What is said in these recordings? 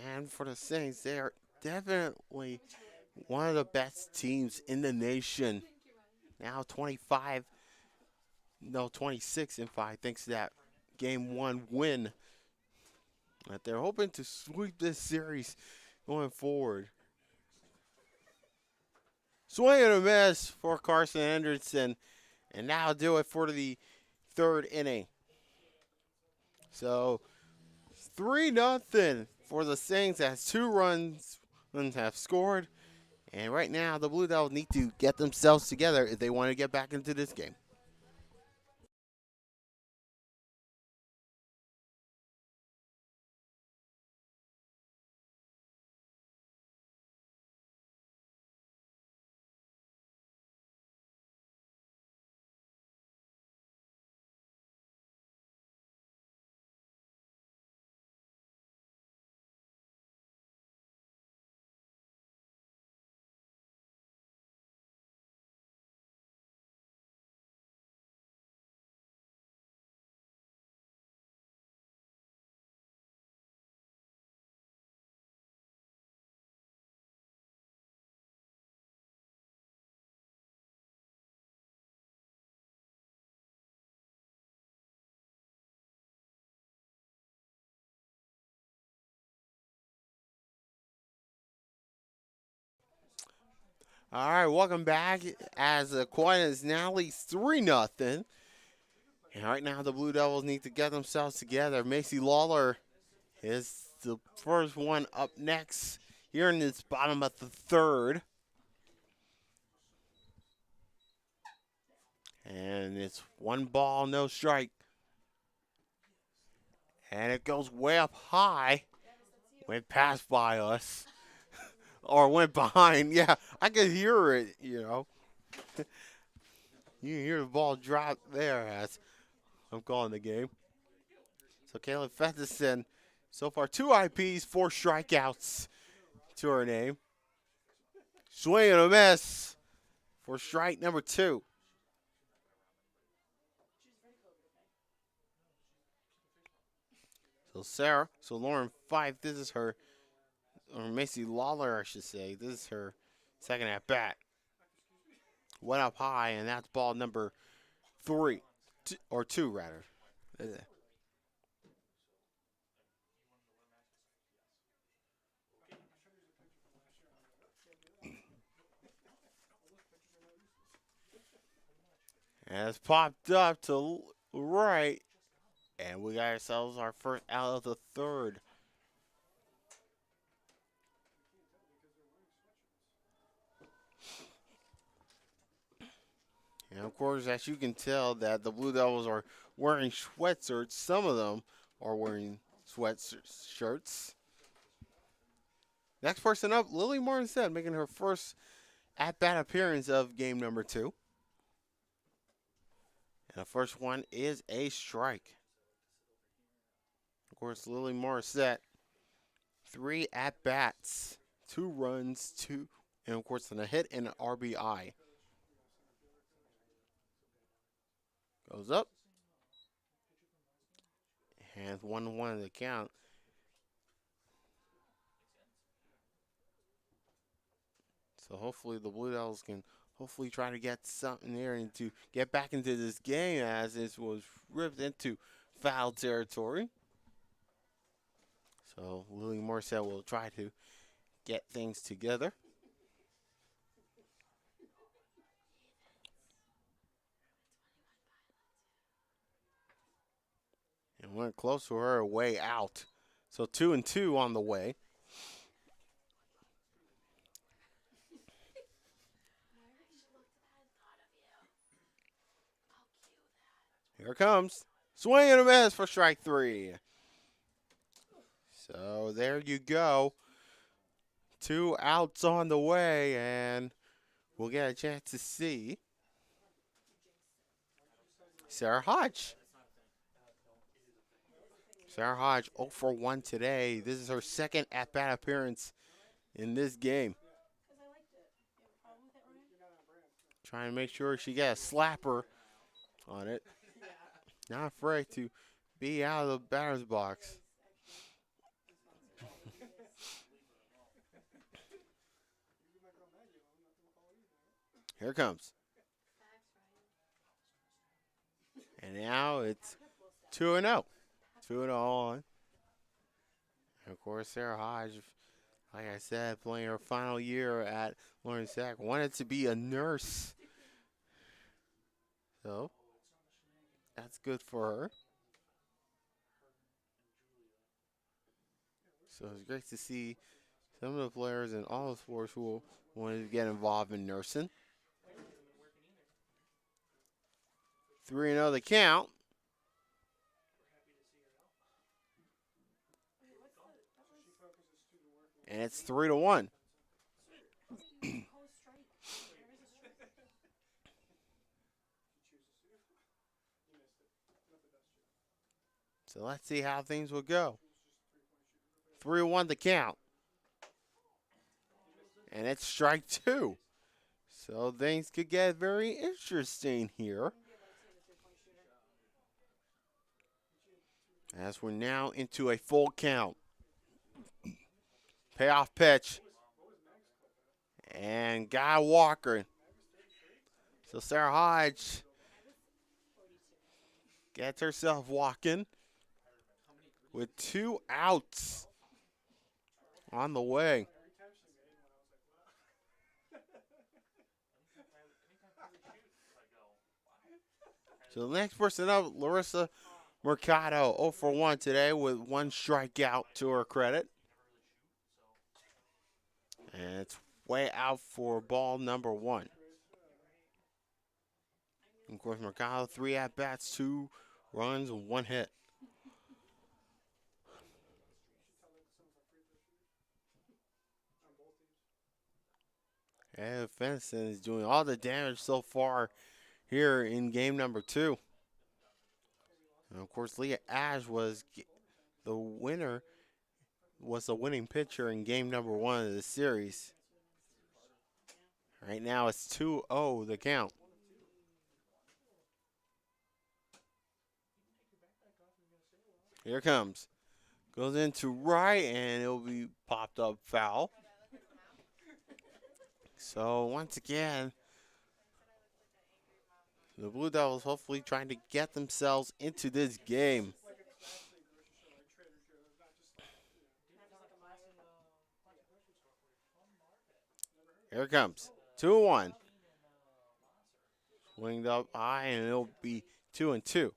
And for the Saints, they are definitely one of the best teams in the nation. Now 25, no 26-5, thanks to that game one win. But they're hoping to sweep this series going forward. Swing and a miss for Carson Anderson, and that'll do it for the third inning. So 3-0 for the Saints as 2 runs have scored. And right now, the Blue Devils need to get themselves together if they want to get back into this game. All right, welcome back as Aquinas now leads 3-0. And right now, the Blue Devils need to get themselves together. Macy Lawler is the first one up next here in this bottom of the third. And it's 1 ball, no strike. And it goes way up high. Went past by us. Or went behind. Yeah, I could hear it, you know. You can hear the ball drop there as I'm calling the game. So Caleb Fetheson, so far 2 IPs, 4 strikeouts to her name. Swing and a miss for strike number 2. So Lauren Fife, this is her, or Macy Lawler, I should say, this is her second at bat. Went up high, and that's ball number 3, or 2 rather. And it's popped up to right, and we got ourselves our first out of the third. And of course, as you can tell, that the Blue Devils are wearing sweatshirts. Some of them are wearing sweatshirts. Next person up, Lily Morissette, making her first at-bat appearance of game number 2. And the first one is a strike. Of course, Lily Morissette, 3 at-bats, 2 runs, 2, and of course, a hit and an RBI. Goes up. And 1-1 in the count. So hopefully the Blue Devils can hopefully try to get something there and to get back into this game as this was ripped into foul territory. So Lily Morissette will try to get things together. And went close to her way out. So 2-2 on the way. Here it comes. Swing and a miss for strike 3. So there you go. 2 outs on the way, and we'll get a chance to see Sarah Hodge. Sarah Hodge 0 for 1 today. This is her second at-bat appearance in this game. Trying to make sure she gets a slapper on it. Not afraid to be out of the batter's box. Here it comes. And now it's 2-0. 2-0 on. And of course, Sarah Hodge, like I said, playing her final year at Livonia Sac, wanted to be a nurse. So that's good for her. So it's great to see some of the players in all the sports who wanted to get involved in nursing. 3-0 the count. And it's 3-1. So let's see how things will go. 3-1 the count. And it's strike two. So things could get very interesting here. As we're now into a full count. Payoff pitch. And Guy Walker. So Sarah Hodge gets herself walking with 2 outs on the way. So the next person up, Larissa Mercado, 0 for 1 today with 1 strikeout to her credit. And it's way out for ball number 1. Of course, Mercado, 3 at-bats, 2 runs, 1 hit. And Fenton is doing all the damage so far here in game number 2. And of course, Leah Ash was the winner, was the winning pitcher in game number 1 of the series. Right now it's 2-0 the count. Here it comes. Goes into right, and it'll be popped up foul. So once again, the Blue Devils hopefully trying to get themselves into this game. Here it comes. 2-1. Swinged up high, and it'll be 2-2.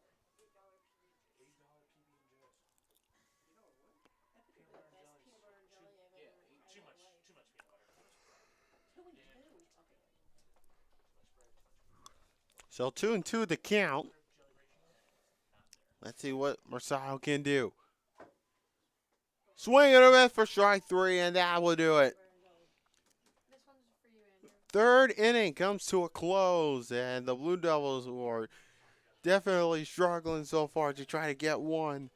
So 2-2 the count. Let's see what Mercado can do. Swing and a miss for strike 3, and that will do it. Third inning comes to a close, and the Blue Devils, who are definitely struggling so far to try to get one,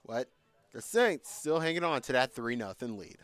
but the Saints still hanging on to that 3-0 lead.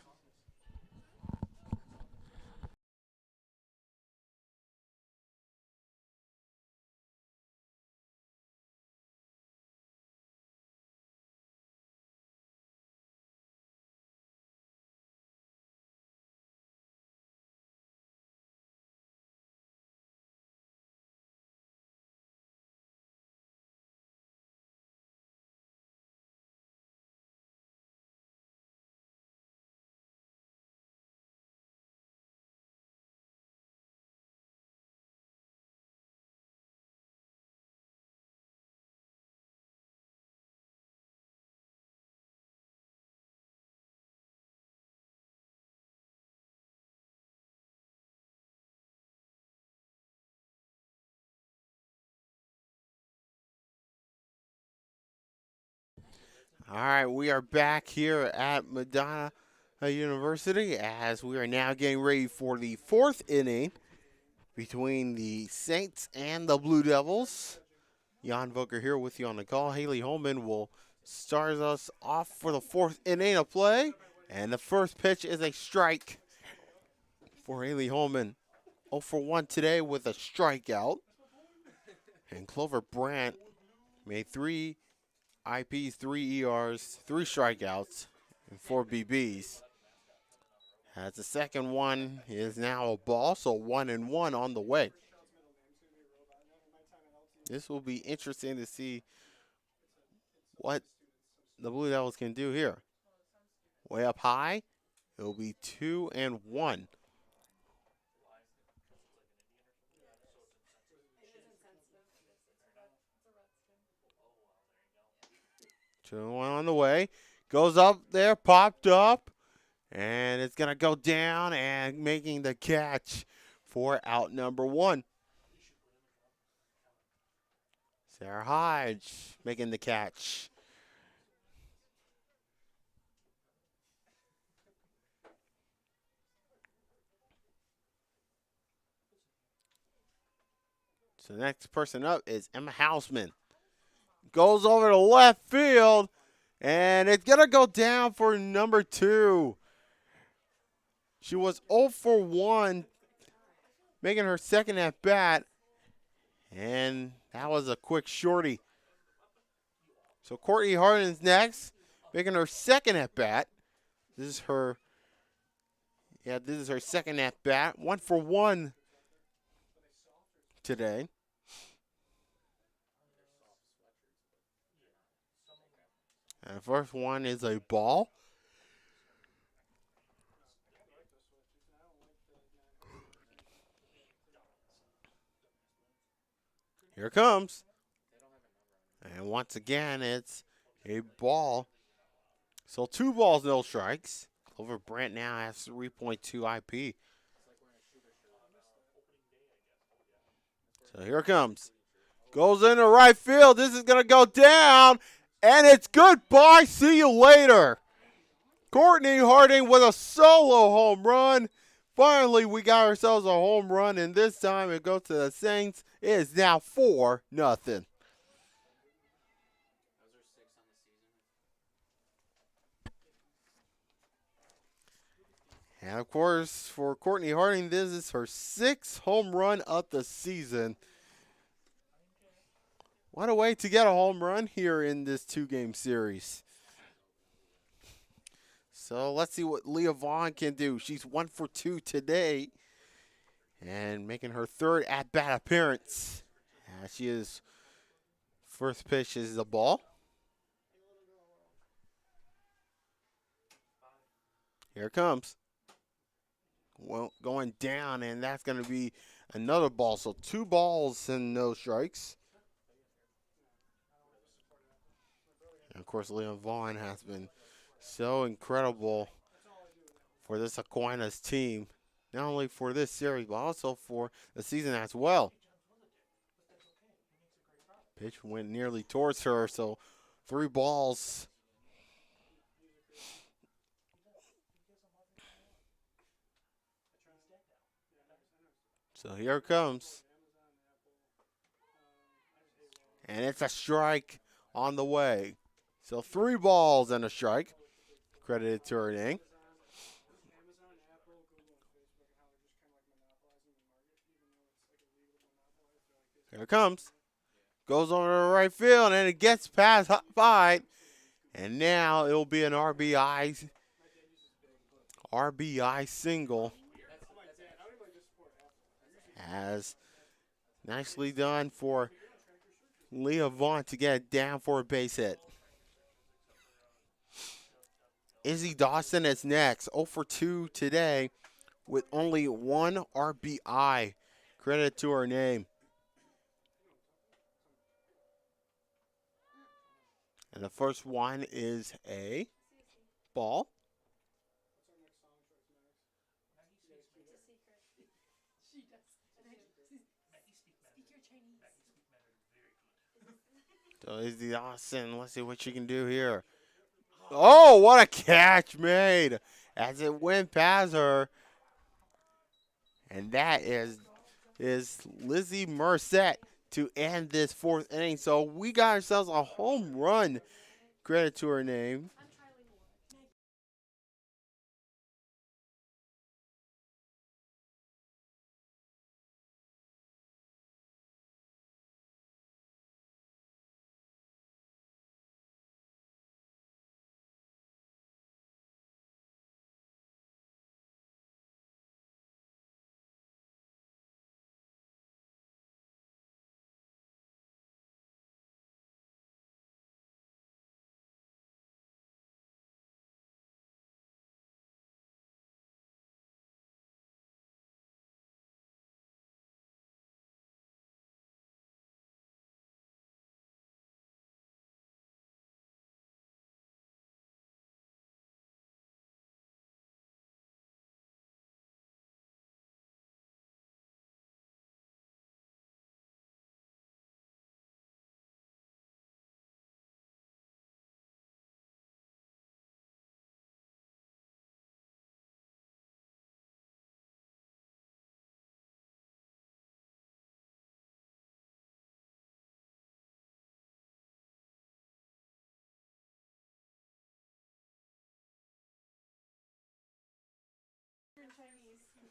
All right, we are back here at Madonna University as we are now getting ready for the 4th inning between the Saints and the Blue Devils. Jan Volker here with you on the call. Haley Holman will start us off for the 4th inning of play. And the first pitch is a strike for Haley Holman. 0 for 1 today with a strikeout. And Clover Brandt made 3 IPs, 3 ERs, 3 strikeouts, and 4 BBs. As the second one is now a ball, so 1-1 on the way. This will be interesting to see what the Blue Devils can do here. Way up high, it will be 2-1. Two and one on the way. Goes up there, popped up, and it's going to go down and making the catch for out number one. Sarah Hodge making the catch. So the next person up is Emma Hausman. Goes over to left field, and it's going to go down for number two. She was 0 for 1, making her second at bat, and that was a quick shorty. So Courtney Hardin's next, making her second at bat. This is her second at bat. 1 for 1 today. And the first one is a ball. Here it comes. And once again, it's a ball. So 2 balls, no strikes. Clover Brandt now has 3.2 IP. So here it comes. Goes into right field. This is going to go down. And it's goodbye. See you later. Courtney Harding with a solo home run. Finally, we got ourselves a home run, and this time it goes to the Saints. It is now 4-0. And, of course, for Courtney Harding, this is her 6th home run of the season. What a way to get a home run here in this 2-game series. So let's see what Leah Vaughn can do. She's 1 for 2 today and making her 3rd at-bat appearance. She is first pitch is the ball. Here it comes. Well, going down, and that's going to be another ball. So 2 balls and no strikes. And, of course, Leah Vaughn has been so incredible for this Aquinas team, not only for this series, but also for the season as well. Pitch went nearly towards her, so 3 balls. So here it comes. And it's a strike on the way. So 3 balls and a strike. Credited to her name. Here it comes. Goes over to right field, and it gets past Hyde. And now it will be an RBI single. As nicely done for Leah Vaughn to get it down for a base hit. Izzy Dawson is next, 0 for 2 today with only 1 RBI. Credit to her name. And the first one is a ball. So Izzy Dawson, let's see what she can do here. Oh, what a catch made as it went past her. And that is Lizzie Merced to end this 4th inning. So we got ourselves a home run. Credit to her name.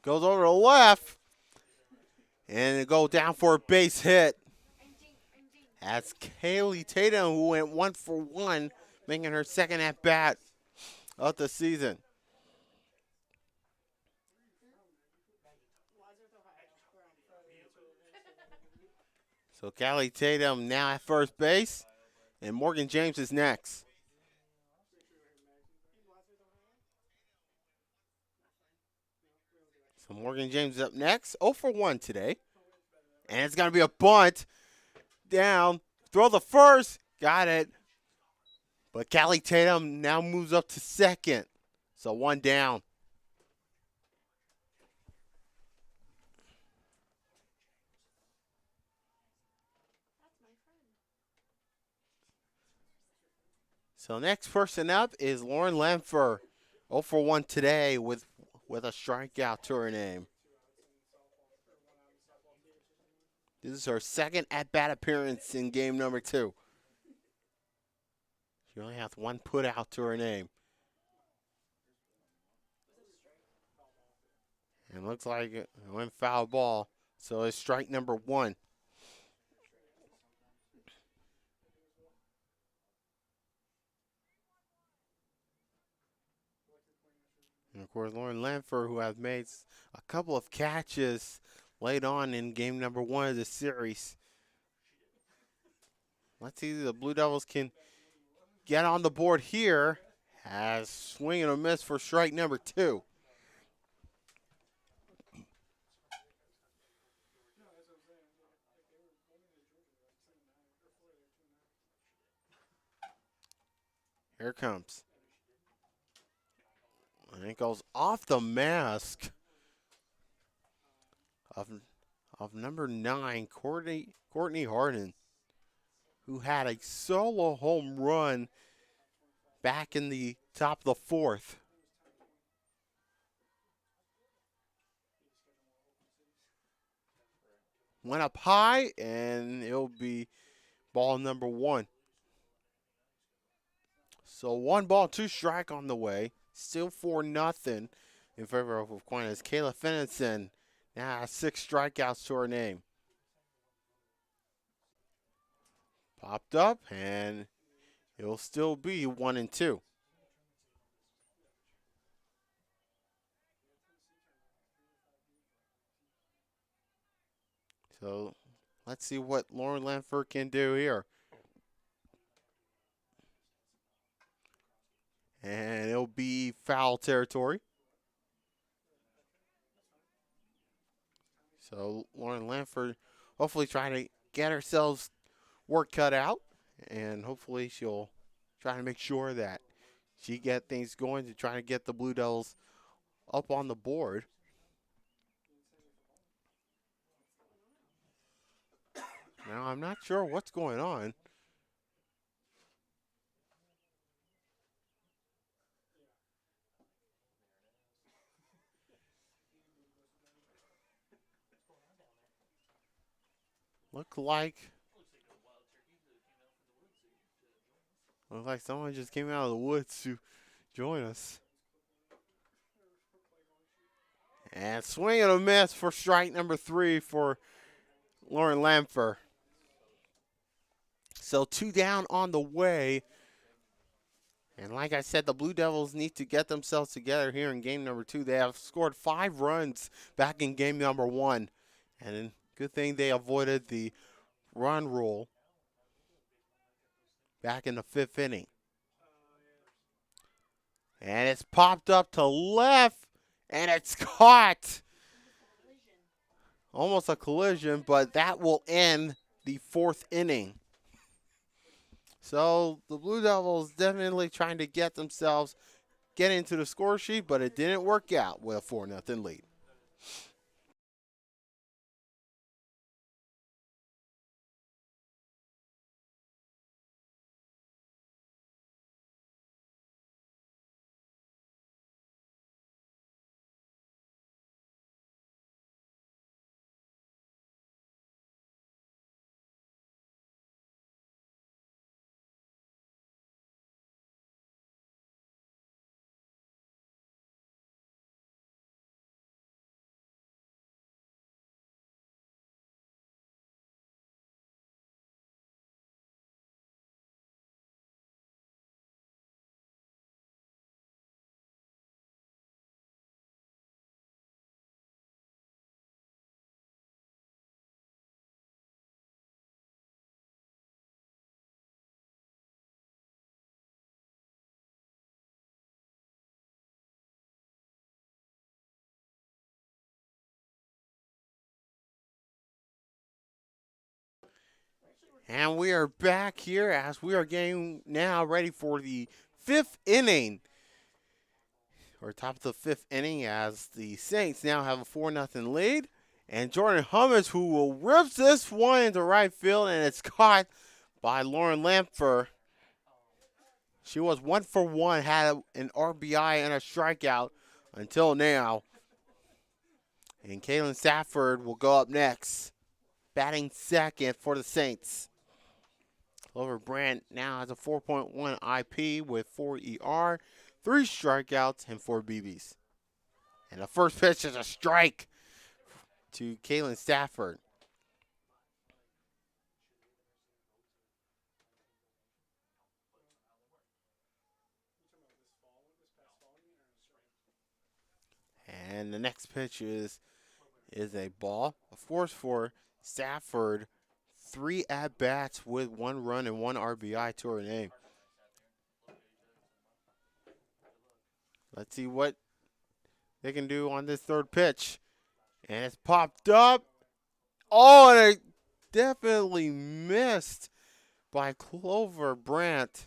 Goes over to the left. And it go down for a base hit. That's Kaylee Tatum, who went 1 for 1, making her second at bat of the season. So Kaylee Tatum now at first base, and Morgan James is next. So Morgan James is up next, 0 for 1 today. And it's going to be a bunt down. Throw the first. Got it. But Callie Tatum now moves up to second. So 1 down. So next person up is Lauren Lemfer. 0 for 1 today with a strikeout to her name. This is her second at-bat appearance in game number 2. She only has 1 put out to her name. And looks like it went foul ball. So it's strike number 1. And of course, Lauren Lamfer, who has made a couple of catches late on in game number 1 of the series. Let's see if the Blue Devils can get on the board here. Has swing and a miss for strike number 2. Here it comes. And it goes off the mask of number 9, Courtney Harden, who had a solo home run back in the top of the 4th. Went up high, and it'll be ball number 1. So 1 ball, 2 strike on the way. Still 4-0 in favor of Aquinas. Kayla Finneson now has 6 strikeouts to her name. Popped up, and it'll still be 1-2. So let's see what Lauren Lanford can do here. And it'll be foul territory. So Lauren Lanford hopefully trying to get herself work cut out. And hopefully she'll try to make sure that she get things going to try to get the Blue Devils up on the board. Now, I'm not sure what's going on. Looks like someone just came out of the woods to join us. And swing and a miss for strike number 3 for Lauren Lamfer. So 2 down on the way. And like I said, the Blue Devils need to get themselves together here in game number 2. They have scored 5 runs back in game number 1. And good thing they avoided the run rule back in the 5th inning. And it's popped up to left, and it's caught. Almost a collision, but that will end the 4th inning. So the Blue Devils definitely trying to get into the score sheet, but it didn't work out with a 4-0 lead. And we are back here as we are getting now ready for the 5th inning. We're top of the 5th inning as the Saints now have a 4-0 lead. And Jordan Hummus, who will rip this one into right field, and it's caught by Lauren Lampfer. She was 1 for 1, had an RBI and a strikeout until now. And Kaylin Stafford will go up next, batting second for the Saints. Clover Brandt now has a 4.1 IP with 4 ER, 3 strikeouts, and 4 BBs. And the first pitch is a strike to Kaylin Stafford. And the next pitch is a ball. Of course, for Stafford, 3 at-bats with 1 run and 1 RBI to her name. Let's see what they can do on this third pitch. And it's popped up. Oh, and it definitely missed by Clover Brandt.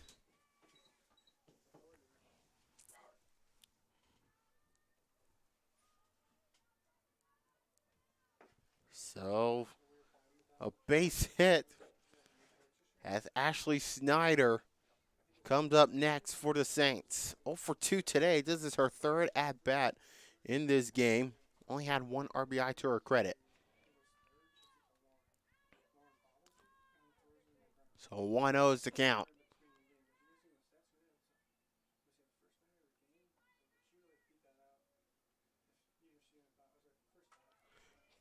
So, a base hit as Ashley Snyder comes up next for the Saints. 0 for 2 today. This is her 3rd at-bat in this game. Only had 1 RBI to her credit. So 1-0 is the count.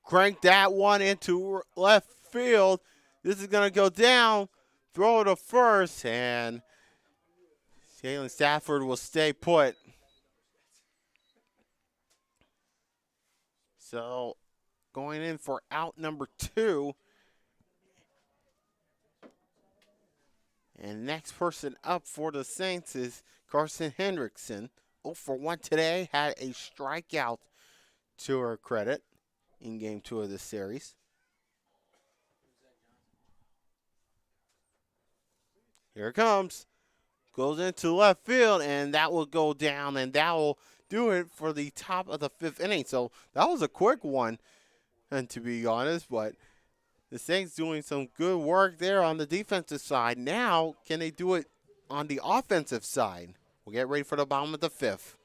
Crank that one into left field. This is going to go down. Throw it to first, and Kaylin Stafford will stay put. So going in for out number 2. And next person up for the Saints is Carson Hendrickson. 0 for 1 today. Had a strikeout to her credit in game 2 of this series. Here it comes. Goes into left field, and that will go down, and that will do it for the top of the 5th inning. So that was a quick one, and to be honest, but the Saints doing some good work there on the defensive side. Now, can they do it on the offensive side? We'll get ready for the bottom of the 5th.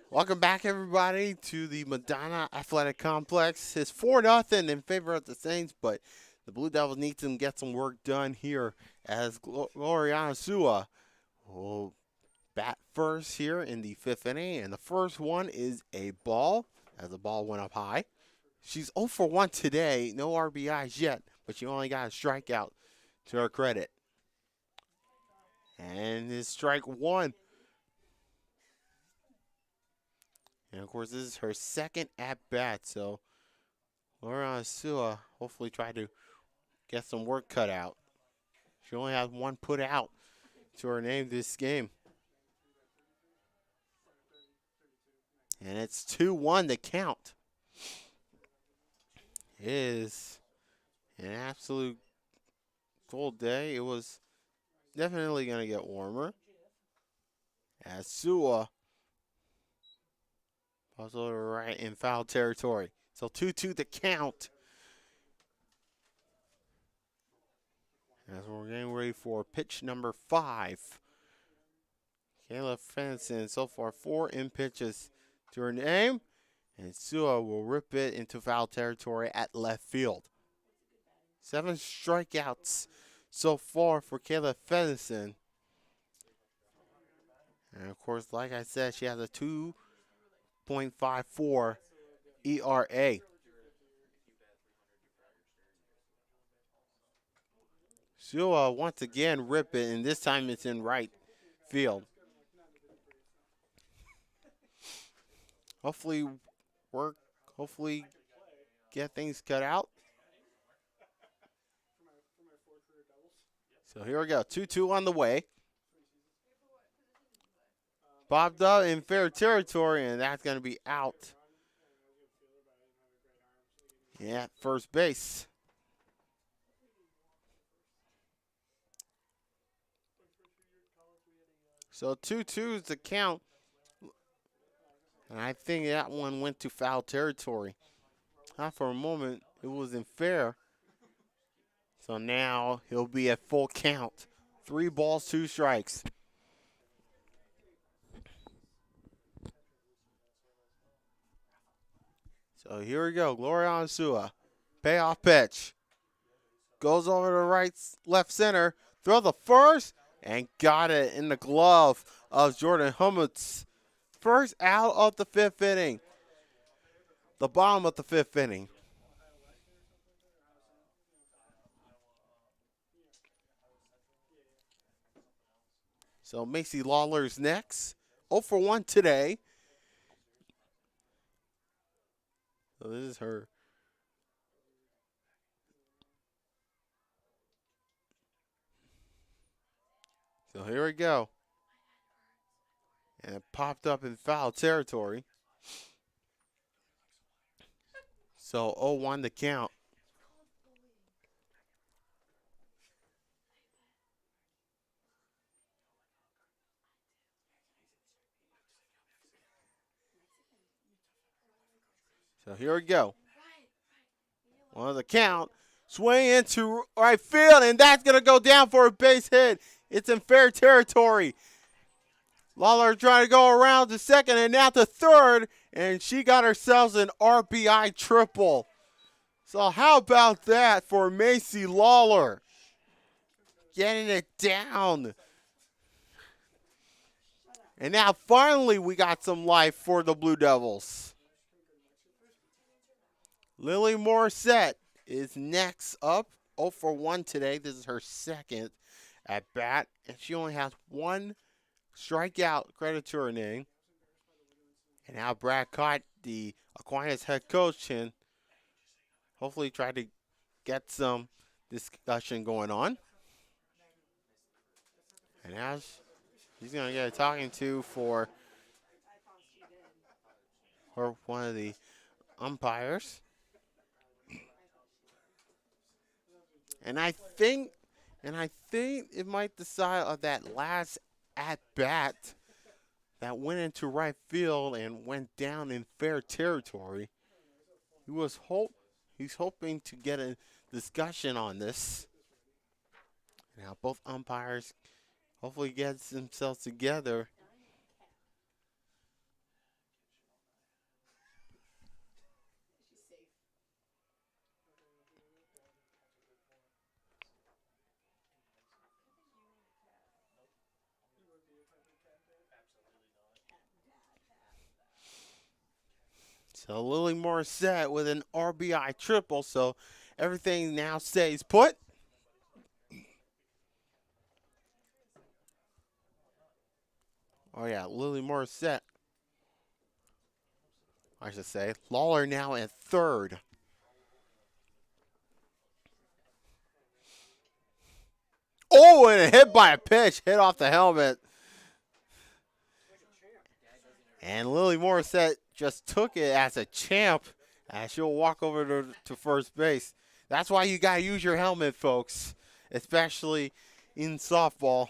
Welcome back, everybody, to the Madonna Athletic Complex. It's 4-0 in favor of the Saints, but the Blue Devils need to get some work done here as Gloriana Sua will bat first here in the 5th inning. And the first one is a ball, as the ball went up high. She's 0 for 1 today. No RBIs yet, but she only got a strikeout to her credit. And it's strike 1. And, of course, this is her 2nd at-bat, so Laura Sua hopefully try to get some work cut out. She only has 1 put out to her name this game. And it's 2-1 to count. It is an absolute cold day. It was definitely going to get warmer. As Sua also right in foul territory. So 2-2 the count. As we're getting ready for pitch number 5. Kayla Fenson, so far 4 in pitches to her name. And Sua will rip it into foul territory at left field. 7 strikeouts so far for Kayla Fenson. And of course, like I said, she has a 2.54 ERA. Sua once again rip it, and this time it's in right field. Hopefully get things cut out. So here we go, 2-2 on the way. Popped up in fair territory, and that's going to be out. Yeah, first base. So 2-2 is the count. And I think that one went to foul territory. For a moment, it wasn't fair. So now he'll be at full count. 3 balls, 2 strikes. So here we go. Gloriana Sua. Payoff pitch. Goes over to left center. Throw the first. And got it in the glove of Jordan Hummels. First out of the 5th inning. The bottom of the 5th inning. So Macy Lawler's next. 0 for 1 today. So this is her. So here we go. And it popped up in foul territory. So 0-1 the count. So here we go. 1 the count. Swing into right field, and that's going to go down for a base hit. It's in fair territory. Lawler trying to go around to second and now to third, and she got herself an RBI triple. So how about that for Macy Lawler? Getting it down. And now finally we got some life for the Blue Devils. Lily Morissette is next up. 0 for 1 today. This is her second at bat. And she only has 1 strikeout, credit to her name. And now Brad Cott, the Aquinas head coach, and hopefully try to get some discussion going on. And now she's going to get a talking to for one of the umpires. And I think it might decide on that last at-bat that went into right field and went down in fair territory. He's hoping to get a discussion on this. Now both umpires hopefully get themselves together. So Lily Morissette with an RBI triple, so everything now stays put. Oh yeah, Lily Morissette, I should say. Lawler now at third. Oh, and a hit by a pitch, hit off the helmet. And Lily Morissette just took it as a champ, as she'll walk over to first base. That's why you got to use your helmet, folks, especially in softball.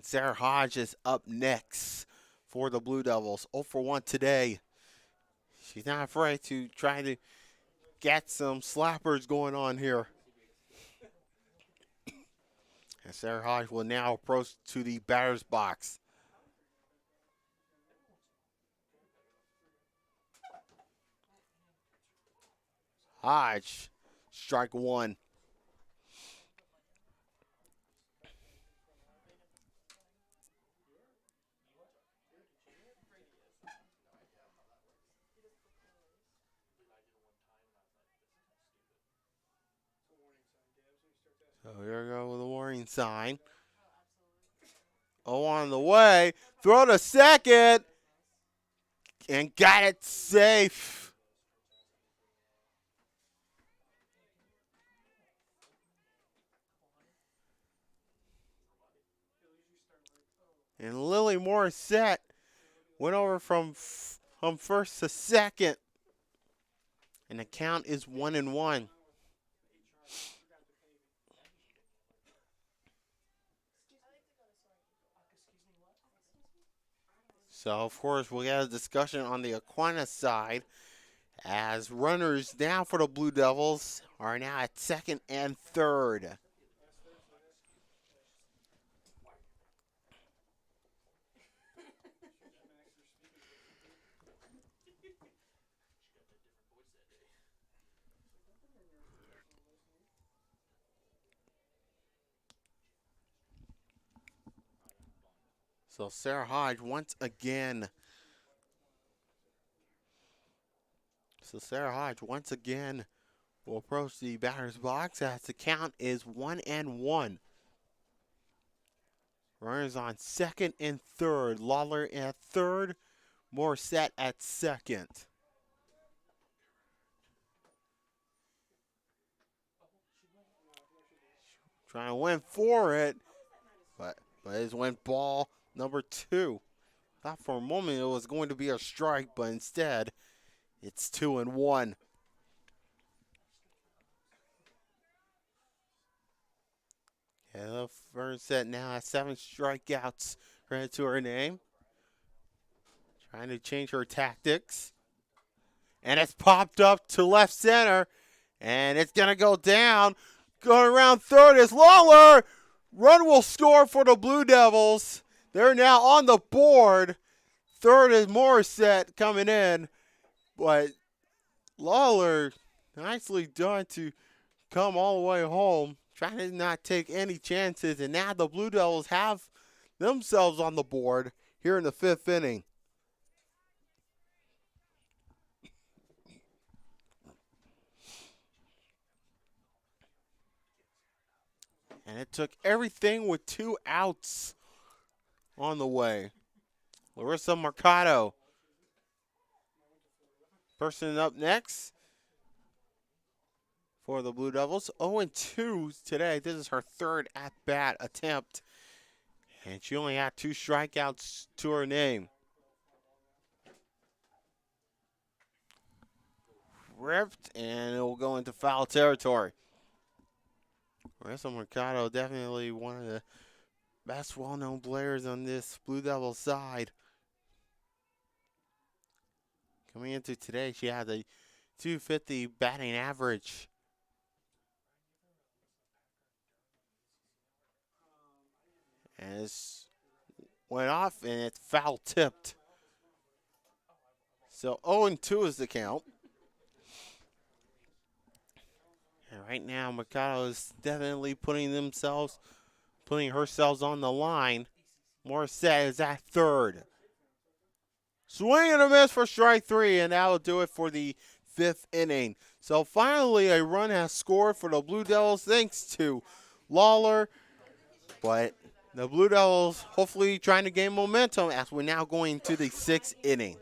And Sarah Hodge is up next for the Blue Devils. 0 for 1 today. She's not afraid to try to get some slappers going on here. And Sarah Hodge will now approach to the batter's box. Hodge, strike one. So here we go with a warning sign. Oh, on the way. Throw to second. And got it safe. And Lily Morissette went over from first to second. And the count is 1-1. So, of course, we'll get a discussion on the Aquinas side as runners now for the Blue Devils are now at second and third. So Sarah Hodge once again. Will approach the batter's box as the count is 1-1. Runners on second and third. Lawler at third. Morissette at second. Trying to win for it, but it went ball number 2. Thought for a moment it was going to be a strike, but instead it's 2-1. And the first set now has 7 strikeouts credit to her name. Trying to change her tactics. And it's popped up to left center. And it's going to go down. Going around third is Lawler. Run will score for the Blue Devils. They're now on the board. Third is Morissette coming in. But Lawler, nicely done to come all the way home. Trying to not take any chances. And now the Blue Devils have themselves on the board here in the 5th inning. And it took everything with 2 outs on the way. Larissa Mercado. Person up next for the Blue Devils. 0-2 today. This is her 3rd at-bat attempt. And she only had 2 strikeouts to her name. Ripped, and it will go into foul territory. Marissa Mercado, definitely one of the best well-known players on this Blue Devil side. Coming into today, she had a .250 batting average. And it's went off, and it's foul tipped. So 0-2 is the count. And right now, Mercado is definitely putting herself on the line. Morissette is at third. Swing and a miss for strike 3, and that will do it for the 5th inning. So finally, a run has scored for the Blue Devils thanks to Lawler. But the Blue Devils hopefully trying to gain momentum as we're now going to the 6th inning.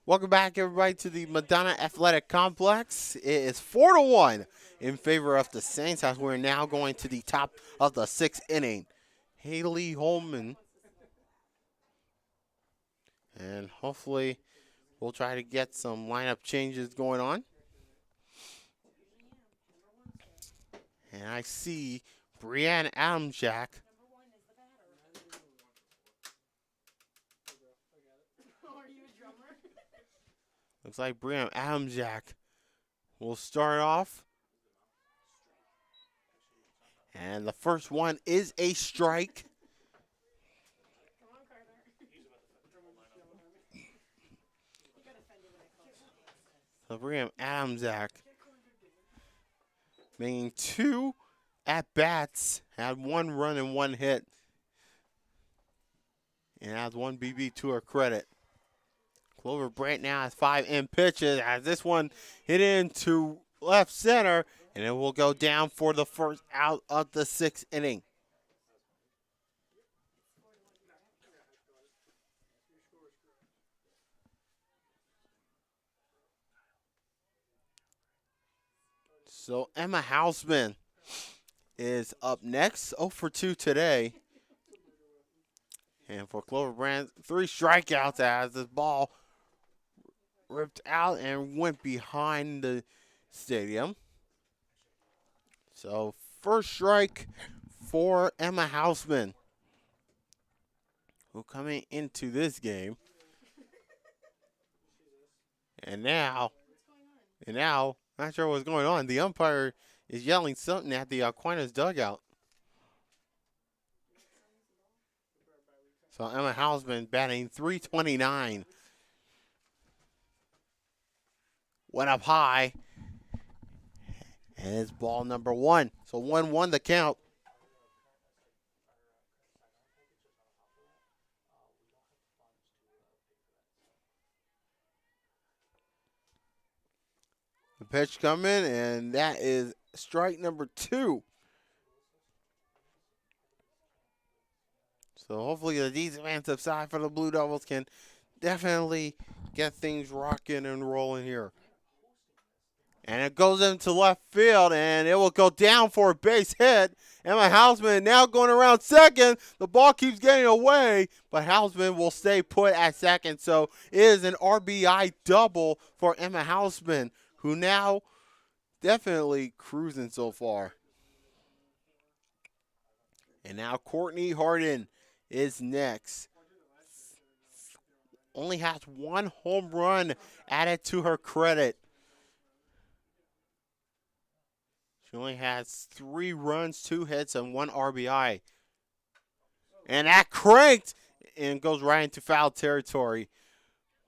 Welcome back, everybody, to the Madonna Athletic Complex. It is 4-1 in favor of the Saints as we're now going to the top of the 6th inning. Haley Holman. And hopefully we'll try to get some lineup changes going on. And I see Brianne Adamjack. Looks like Brianne Adamjack will start off. And the first one is a strike. So Brianne Adamjack making 2 at-bats, had 1 run and 1 hit, and has 1 BB to her credit. Clover Brandt now has 5 in pitches as this one hit into left center, and it will go down for the first out of the 6th inning. So Emma Hausman is up next, 0 for 2 today. And for Clover Brandt, 3 strikeouts as this ball ripped out and went behind the stadium. So first strike for Emma Hausman, who coming into this game. And now, not sure what's going on. The umpire is yelling something at the Aquinas dugout. So Emma Hausman batting .329. Went up high. And it's ball number 1. So 1-1 the count. The pitch coming, and that is strike number 2. So hopefully the defensive side for the Blue Devils can definitely get things rocking and rolling here. And it goes into left field, and it will go down for a base hit. Emma Hausman now going around second. The ball keeps getting away, but Hausman will stay put at second. So it is an RBI double for Emma Hausman, who now definitely cruising so far. And now Courtney Harden is next. Only has 1 home run added to her credit. She only has 3 runs, 2 hits, and 1 RBI. And that cranked and goes right into foul territory.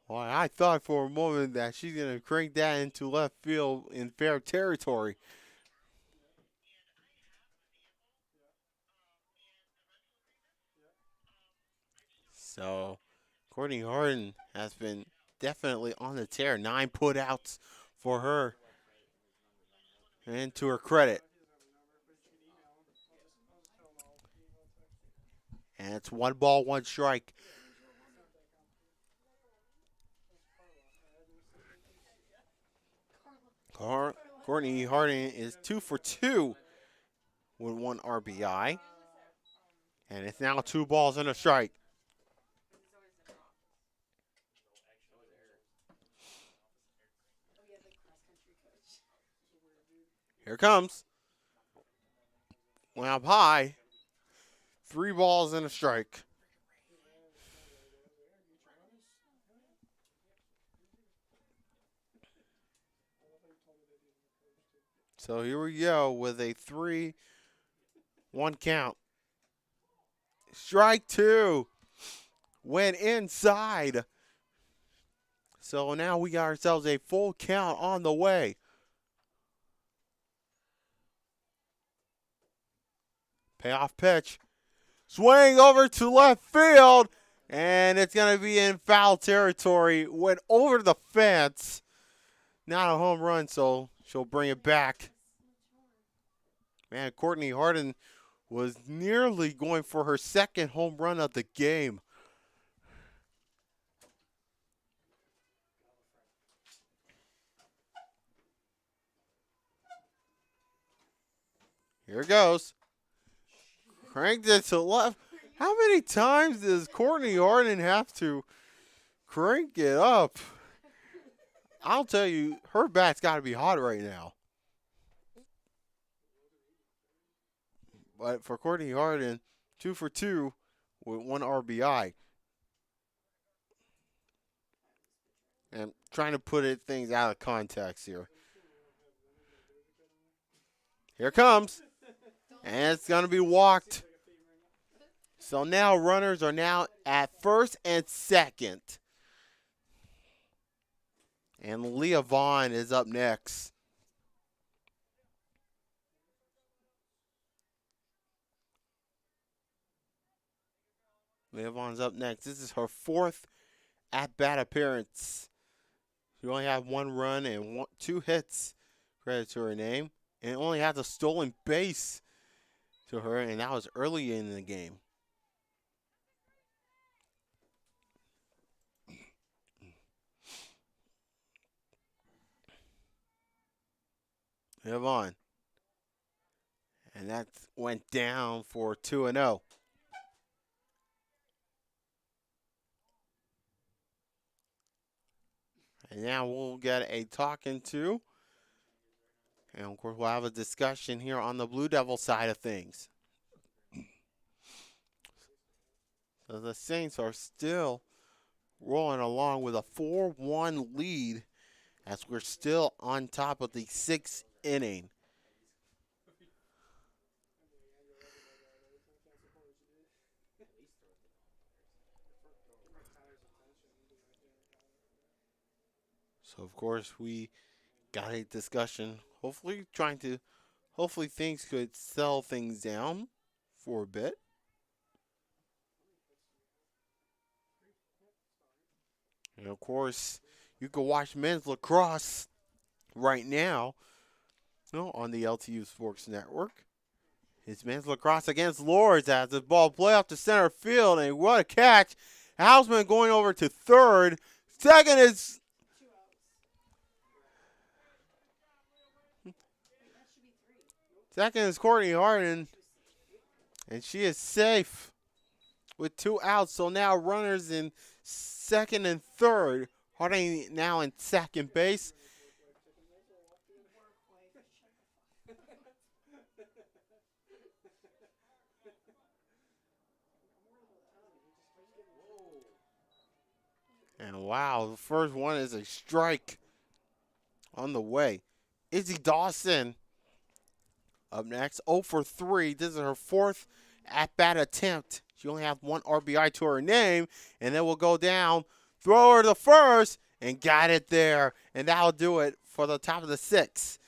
Well, I thought for a moment that she's going to crank that into left field in fair territory. So Courtney Harden has been definitely on the tear. 9 putouts for her. And to her credit. And it's 1 ball, 1 strike. Courtney Harden is 2 for 2 with 1 RBI. And it's now 2 balls and a strike. Here it comes. Went up high. 3 balls and a strike. So here we go with a 3-1 count. Strike 2. Went inside. So now we got ourselves a full count on the way. Payoff pitch. Swing over to left field. And it's going to be in foul territory. Went over the fence. Not a home run, so she'll bring it back. Man, Courtney Harden was nearly going for her 2nd home run of the game. Here it goes. Cranked it to left. How many times does Courtney Harden have to crank it up? I'll tell you, her bat's got to be hot right now. But for Courtney Harden, 2 for 2 with 1 RBI. And trying to put things out of context here. Here it comes. And it's going to be walked. So now runners are now at first and second. And Leah Vaughn is up next. Leah Vaughn's up next. This is her 4th at-bat appearance. She only had 1 run and 2 hits, credit to her name. And only has a stolen base to her, and that was early in the game. Leah Vaughn. And that went down for 2-0. And now we'll get a talking to. And of course, we'll have a discussion here on the Blue Devil side of things. So the Saints are still rolling along with a 4-1 lead as we're still on top of the 6th inning. So, of course, we got a discussion, hopefully things could settle things down for a bit. And, of course, you can watch men's lacrosse right now, on the LTU Sports Network. It's men's lacrosse against Lords as the ball play off to center field, and what a catch. Hausman going over to third. Second is Courtney Harden, and she is safe with 2 outs. So now runners in second and third. Harden now in second base. And wow, the first one is a strike on the way. Izzy Dawson up next, 0 for 3. This is her 4th at-bat attempt. She only has 1 RBI to her name, and then we'll go down, throw her to first, and got it there. And that'll do it for the top of the 6th.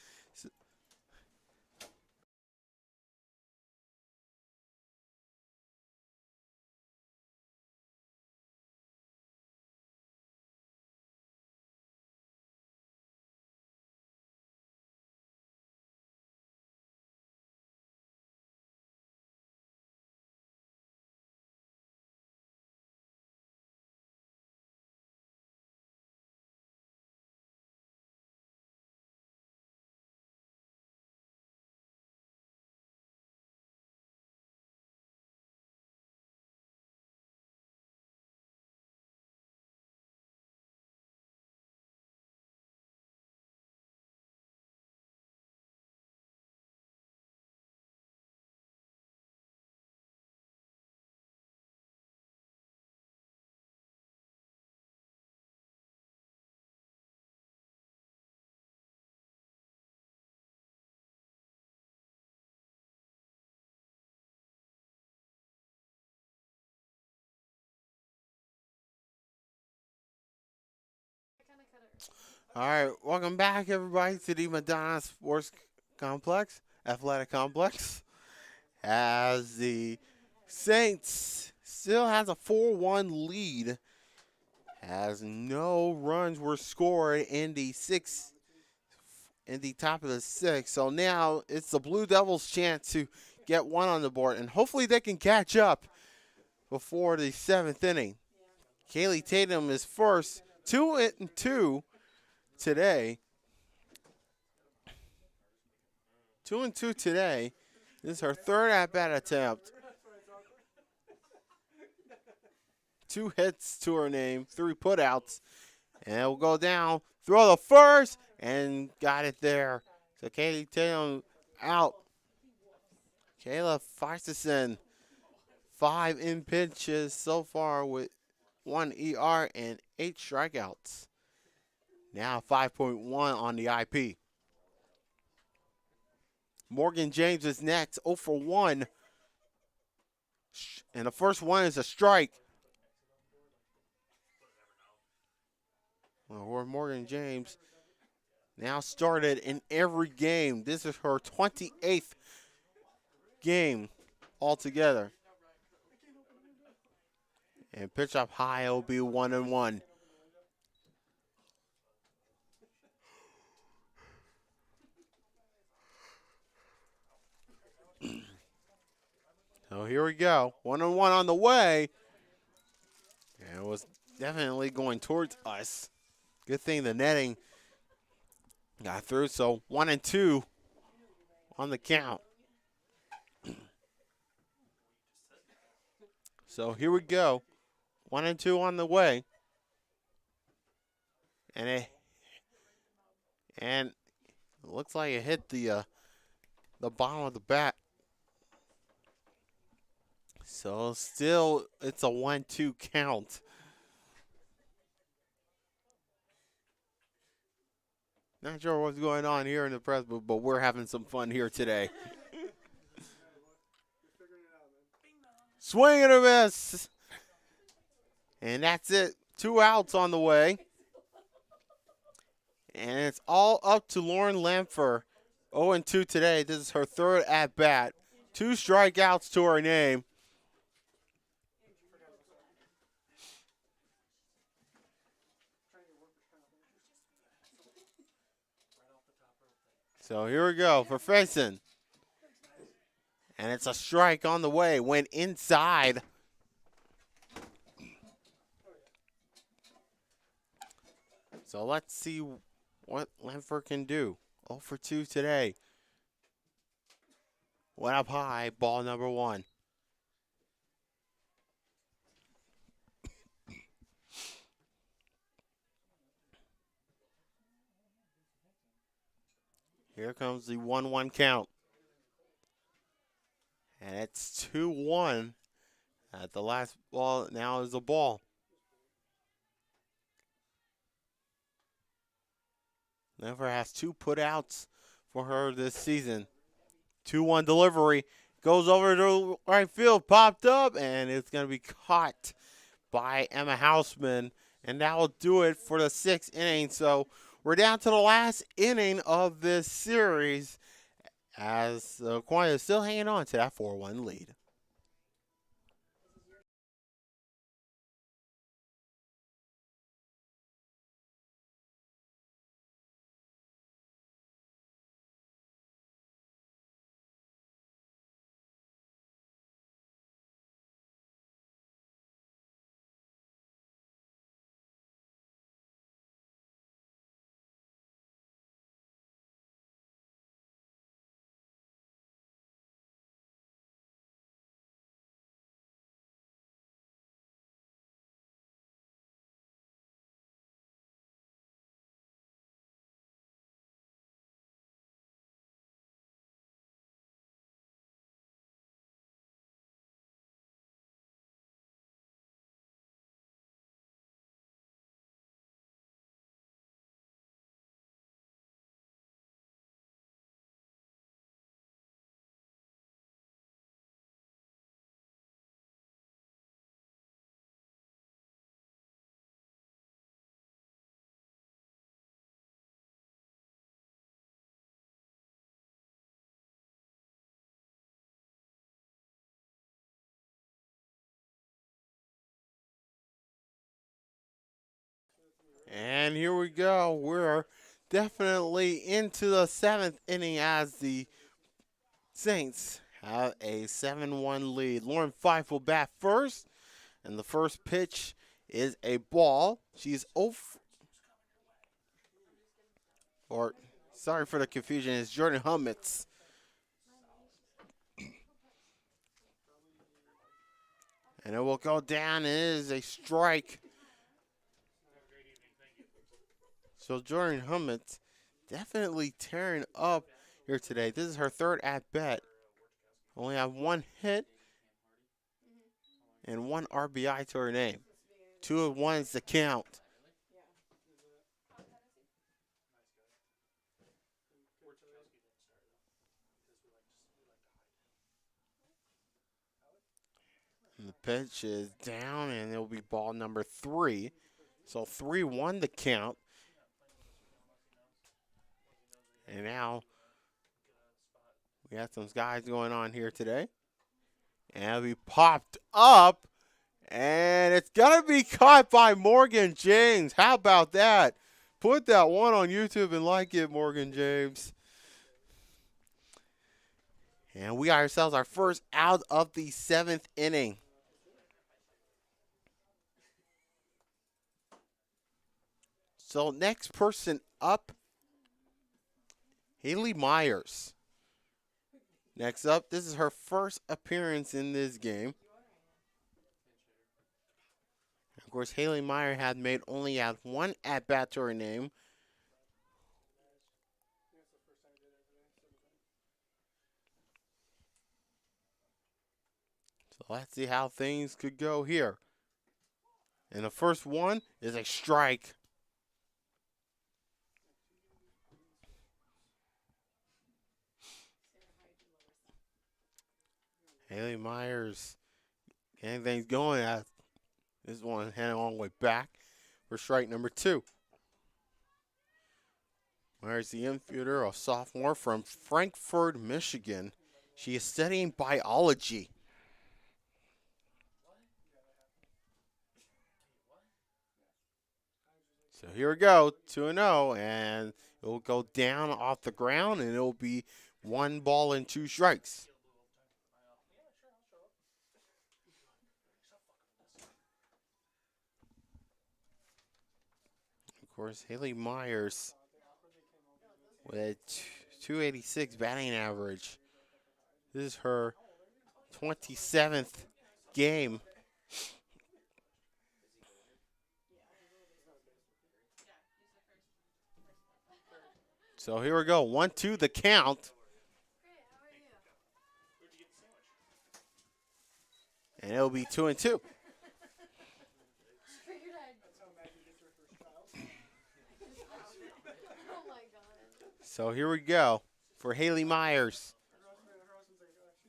All right, welcome back, everybody, to the Madonna Athletic Complex. As the Saints still has a 4-1 lead, as no runs were scored in the top of the 6th. So now it's the Blue Devils' chance to get 1 on the board, and hopefully they can catch up before the 7th inning. Kaylee Tatum is first, 2-2 today. 2-2 today. This is her third at-bat attempt. 2 hits to her name, 3 putouts. And it will go down, throw the first, and got it there. So Katie Tatum out. Kayla Feistison, 5 in pitches so far with 1 ER and 8 strikeouts. Now 5.1 on the IP. Morgan James is next, 0 for 1. And the first one is a strike. Well, Morgan James now started in every game. This is her 28th game altogether. And pitch up high, it'll be 1-1. So here we go. 1-1 on the way. And it was definitely going towards us. Good thing the netting got through. So 1-2 on the count. So here we go. 1-2 on the way. And it looks like it hit the bottom of the bat. So still, it's a 1-2 count. Not sure what's going on here in the press booth, but we're having some fun here today. Swing and a miss. And that's it. 2 outs on the way. And it's all up to Lauren Lampher. 0-2 today. This is her third at-bat. 2 strikeouts to her name. So here we go for Faison. And it's a strike on the way. Went inside. So let's see what Lampher can do. 0 for 2 today. Went up high, ball number 1. Here comes the 1-1 count. And it's 2-1 at the last ball. Now is the ball. Lampher has 2 putouts for her this season. 2-1 delivery. Goes over to right field. Popped up. And it's going to be caught by Emma Hausman. And that will do it for the 6th inning. So we're down to the last inning of this series as Aquinas is still hanging on to that 4-1 lead. And here we go. We're definitely into the 7th inning as the Saints have a 7-1 lead. Lauren Fife will bat first. And the first pitch is a ball. She's sorry for the confusion. It's Jordan Hummitz. And it will go down. It is a strike. So Jordan Hummett definitely tearing up here today. This is her third at-bat. Only have one hit and one RBI to her name. 2-1's the count. And the pitch is down, and it'll be ball number 3. So 3-1 the count. And now we have some guys going on here today. And we popped up, and it's going to be caught by Morgan James. How about that? Put that one on YouTube and like it, Morgan James. And we got ourselves our first out of the 7th inning. So next person up, Haley Myers. Next up, this is her first appearance in this game. Of course, Haley Meyer had only had one at-bat to her name. So let's see how things could go here. And the first one is a strike. Haley Myers getting things going. This one heading all the way back for strike number 2. There's the infielder, a sophomore from Frankfort, Michigan. She is studying biology. So here we go, 2-0, and it will go down off the ground, and it will be 1 ball and 2 strikes. Of course, Haley Myers with a 286 batting average. This is her 27th game. So here we go, 1-2 the count. And it'll be 2-2. So here we go for Haley Myers.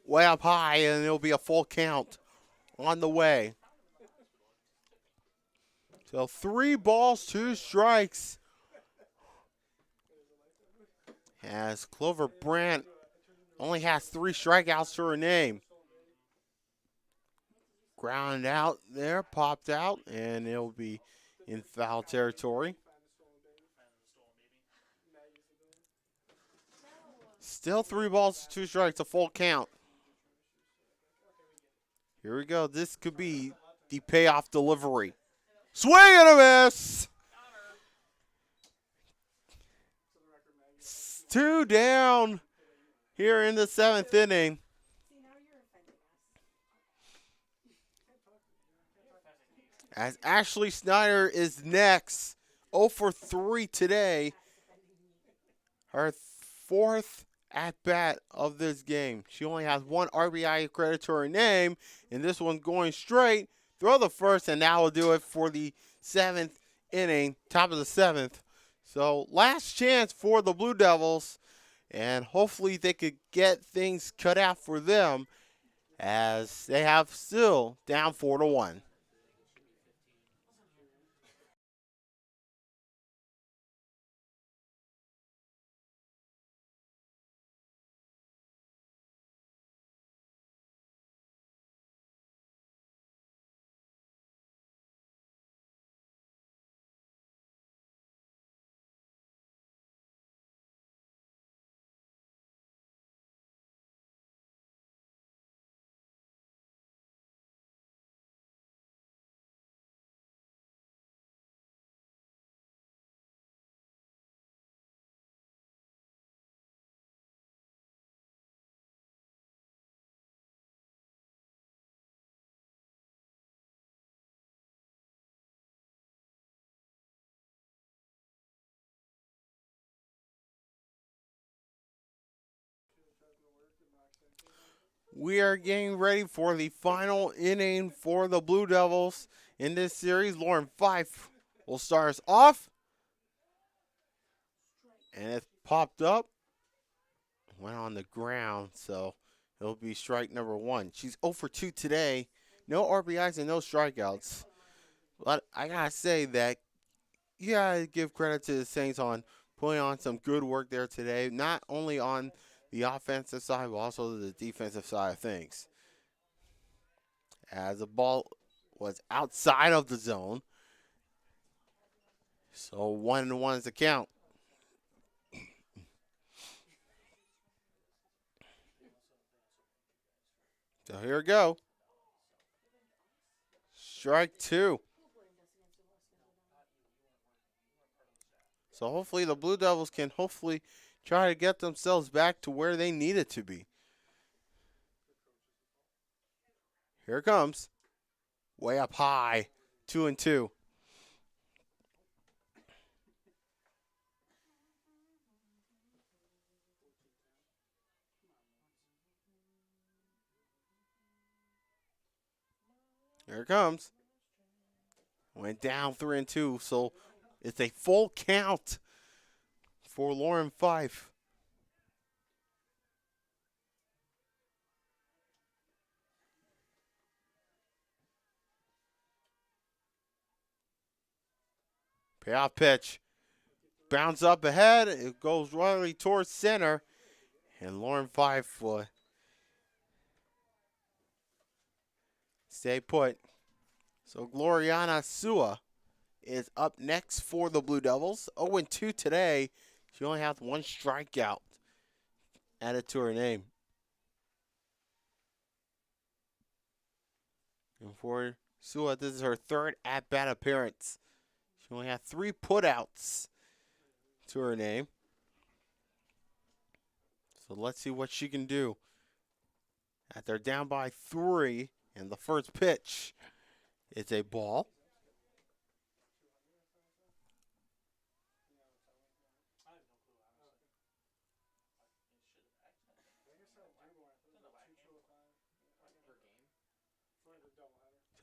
Way up high, and it'll be a full count on the way. So 3 balls, 2 strikes. As Clover Brandt only has 3 strikeouts to her name. Grounded out there, popped out, and it'll be in foul territory. Still 3 balls, 2 strikes, a full count. Here we go. This could be the payoff delivery. Swing and a miss. 2 down here in the 7th inning. As Ashley Snyder is next. 0 for 3 today. Her 4th at-bat of this game. She only has 1 RBI credit to her name. And this one going straight. Throw the first, and now we'll do it for the 7th inning, top of the 7th. So last chance for the Blue Devils. And hopefully they could get things cut out for them, as they have still down 4-1. We are getting ready for the final inning for the Blue Devils in this series. Lauren Fife will start us off. And it's popped up. Went on the ground, so it'll be strike number 1. She's 0 for 2 today. No RBIs and no strikeouts. But I got to say that you got to give credit to the Saints on putting on some good work there today. Not only on the offensive side, but also the defensive side of things. As the ball was outside of the zone. So 1-1 is the count. So here we go. Strike 2. So hopefully the Blue Devils can try to get themselves back to where they need it to be. Here it comes. Way up high. 2-2. Here it comes. Went down 3-2, so it's a full count for Lauren Fife. Payoff pitch. Bounce up ahead. It goes right towards center. And Lauren Fife will stay put. So Gloriana Sua is up next for the Blue Devils. 0-2 today. She only has 1 strikeout added to her name. And for Sua, this is her 3rd at-bat appearance. She only had 3 putouts to her name. So let's see what she can do. They're down by 3, and the first pitch is a ball.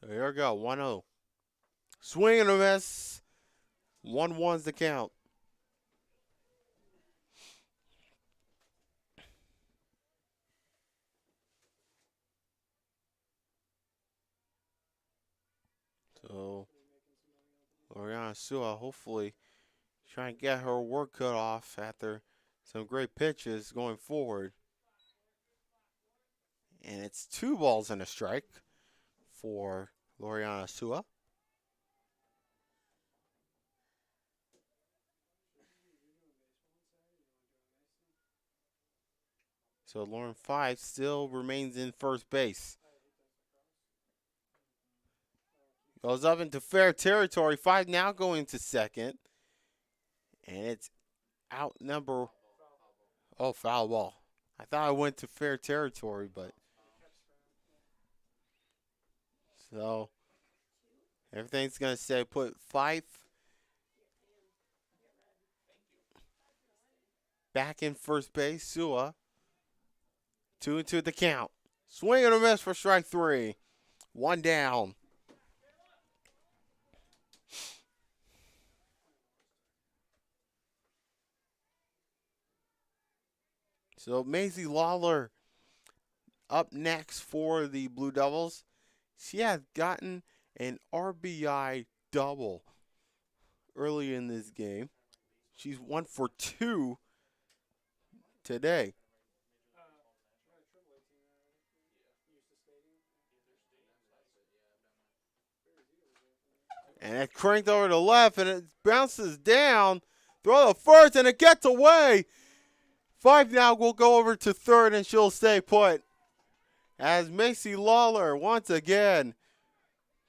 So here we go, 1-0. Swing and a miss. 1-1's the count. So, Gloriana Sua hopefully trying to get her work cut off after some great pitches going forward. And it's 2 balls and a strike for Gloriana Sua. So Lauren Fife still remains in first base. Goes up into fair territory. Fife now going to second. And it's out number. Oh, foul ball. I thought I went to fair territory, but. So everything's going to say put Fife back in first base. Sua. 2-2 the count. Swing and a miss for strike 3. 1 down. So Maisie Lawler up next for the Blue Devils. She has gotten an RBI double early in this game. She's 1 for 2 today. And it cranked over to left, and it bounces down. Throw the first, and it gets away. Fife now will go over to third, and she'll stay put. As Macy Lawler, once again,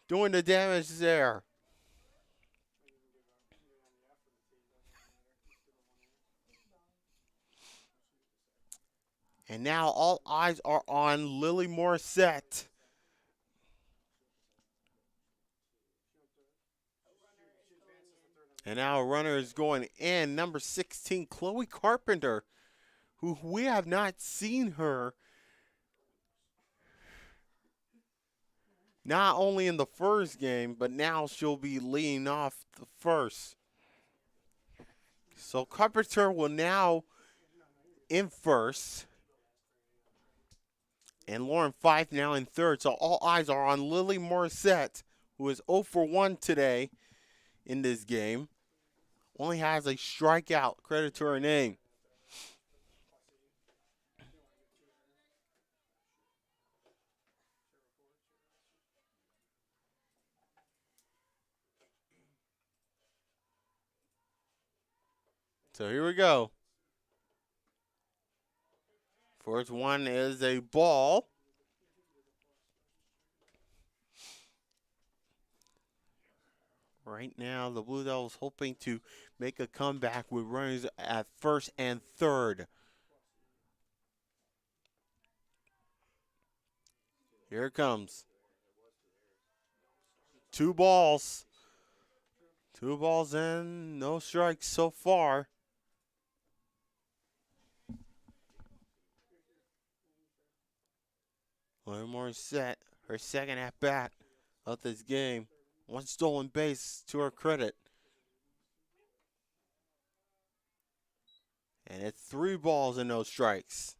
doing the damage there. And now all eyes are on Lily Morissette. And now a runner is going in, number 16, Chloe Carpenter, who we have not seen her not only in the first game, but now she'll be leading off the first. So Carpenter will now in first. And Lauren Fife now in third. So all eyes are on Lily Morissette, who is 0 for 1 today in this game. Only has a strikeout, credit to her name. So here we go. First one is a ball. Right now, the Blue Devils hoping to make a comeback with runners at first and third. Here it comes. 2 balls. 2 balls in, no strikes so far. One more set, her second at bat of this game. 1 stolen base to her credit. And it's 3 balls and no strikes.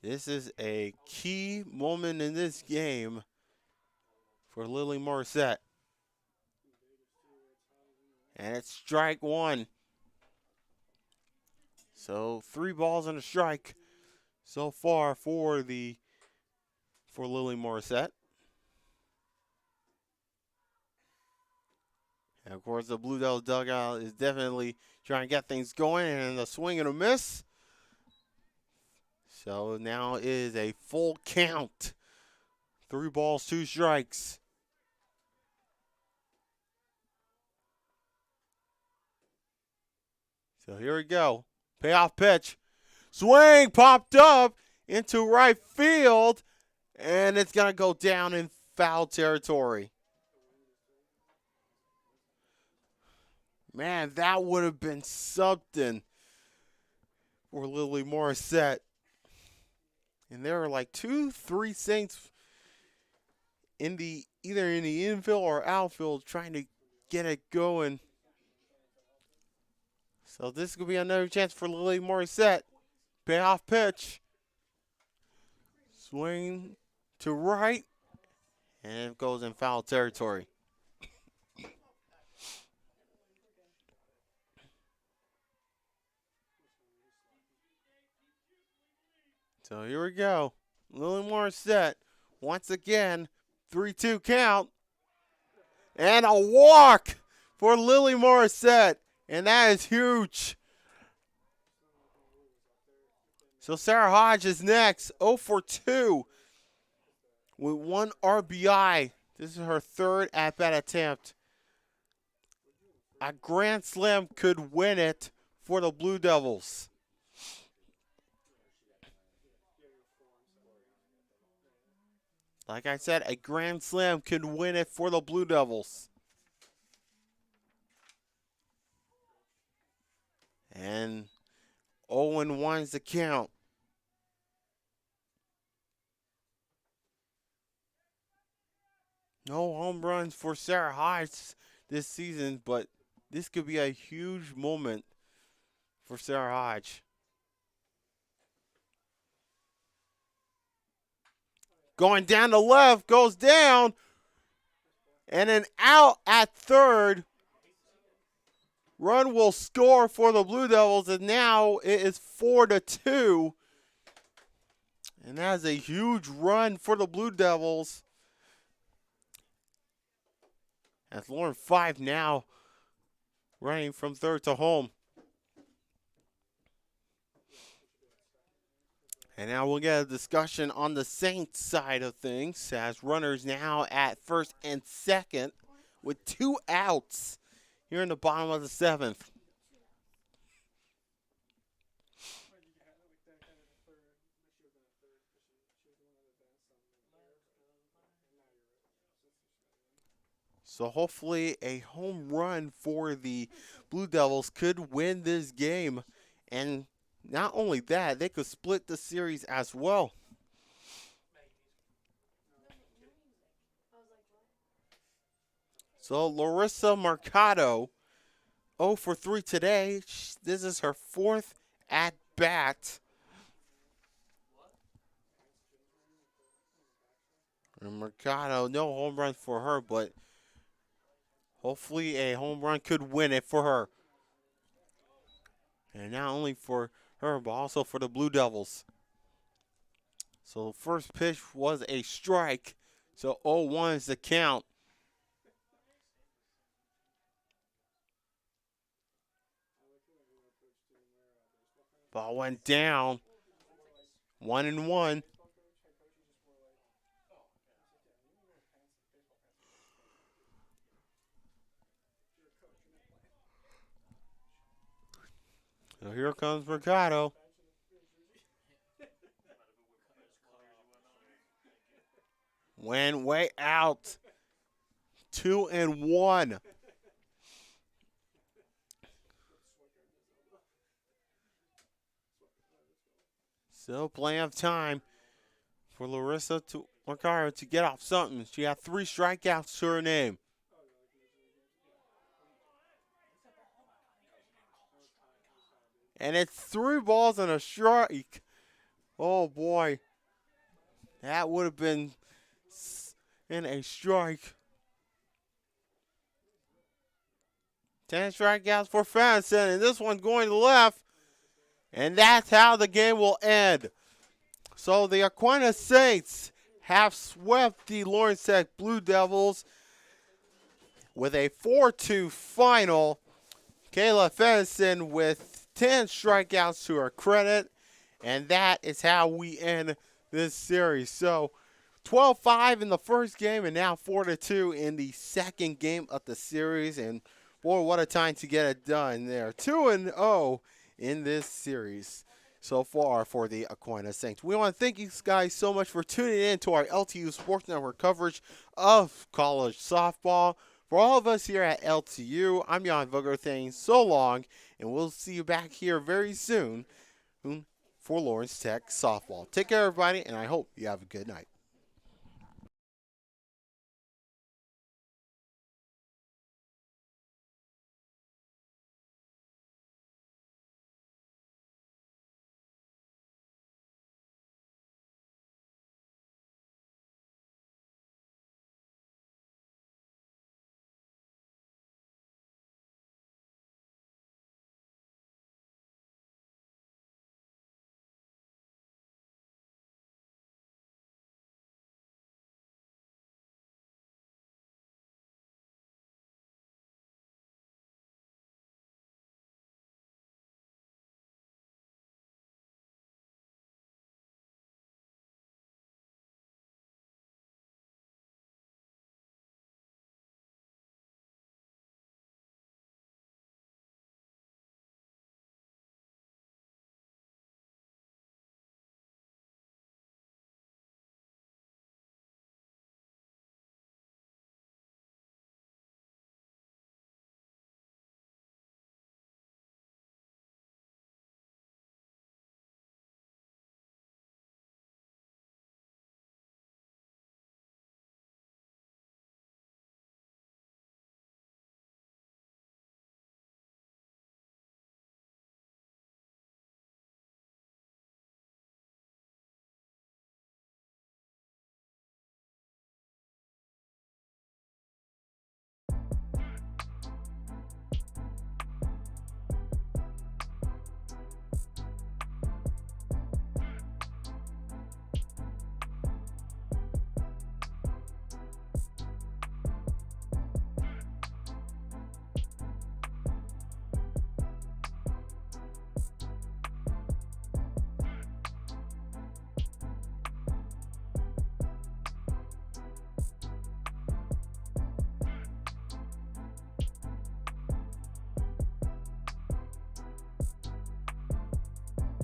This is a key moment in this game for Lily Morissette. And it's strike 1. So 3 balls and a strike so far for Lily Morissette. And of course, the Blue Devils dugout is definitely trying to get things going, and a swing and a miss. So now it is a full count. 3 balls, 2 strikes. So here we go. Payoff pitch. Swing popped up into right field, and it's going to go down in foul territory. Man, that would have been something for Lily Morissette. And there are like 2-3 Saints either in the infield or outfield trying to get it going. So this could be another chance for Lily Morissette. Payoff pitch. Swing to right. And it goes in foul territory. So here we go. Lily Morissette once again. 3-2 count. And a walk for Lily Morissette. And that is huge. So Sarah Hodge is next. 0 for 2 with 1 RBI. This is her third at-bat attempt. A grand slam could win it for the Blue Devils. Like I said, a grand slam could win it for the Blue Devils. And 0-1 is the count. No home runs for Sarah Hodge this season, but this could be a huge moment for Sarah Hodge. Going down to left, goes down, and an out at third. Run will score for the Blue Devils, and now it is 4-2. And that is a huge run for the Blue Devils. As Lauren Fife now running from third to home. And now we'll get a discussion on the Saints side of things, as runners now at first and second with 2 outs here in the bottom of the 7th. So hopefully a home run for the Blue Devils could win this game and Not only that, they could split the series as well. So Larissa Mercado, 0 for 3 today. This is her 4th at bat. And Mercado, no home run for her, but hopefully a home run could win it for her. And not only for her, but also for the Blue Devils. So the first pitch was a strike. So 0-1 is the count. Ball went down. 1-1. So here comes Mercado. Went way out. 2-1. So plenty of time for Larissa Mercado to get off something. She had 3 strikeouts to her name. And it's 3 balls and a strike. Oh boy. That would have been in a strike. 10 strikeouts for Fenson, and this one going to left. And that's how the game will end. So the Aquinas Saints have swept the Lawrence Tech Blue Devils with a 4-2 final. Kayla Fenson with 10 strikeouts to her credit. And that is how we end this series. So 12-5 in the first game and now 4-2 in the second game of the series. And boy, what a time to get it done there. 2-0 in this series so far for the Aquinas Saints. We want to thank you guys so much for tuning in to our LTU Sports Network coverage of college softball. For all of us here at LTU, I'm Jan Vogler saying so long, and we'll see you back here very soon for Lawrence Tech softball. Take care, everybody, and I hope you have a good night.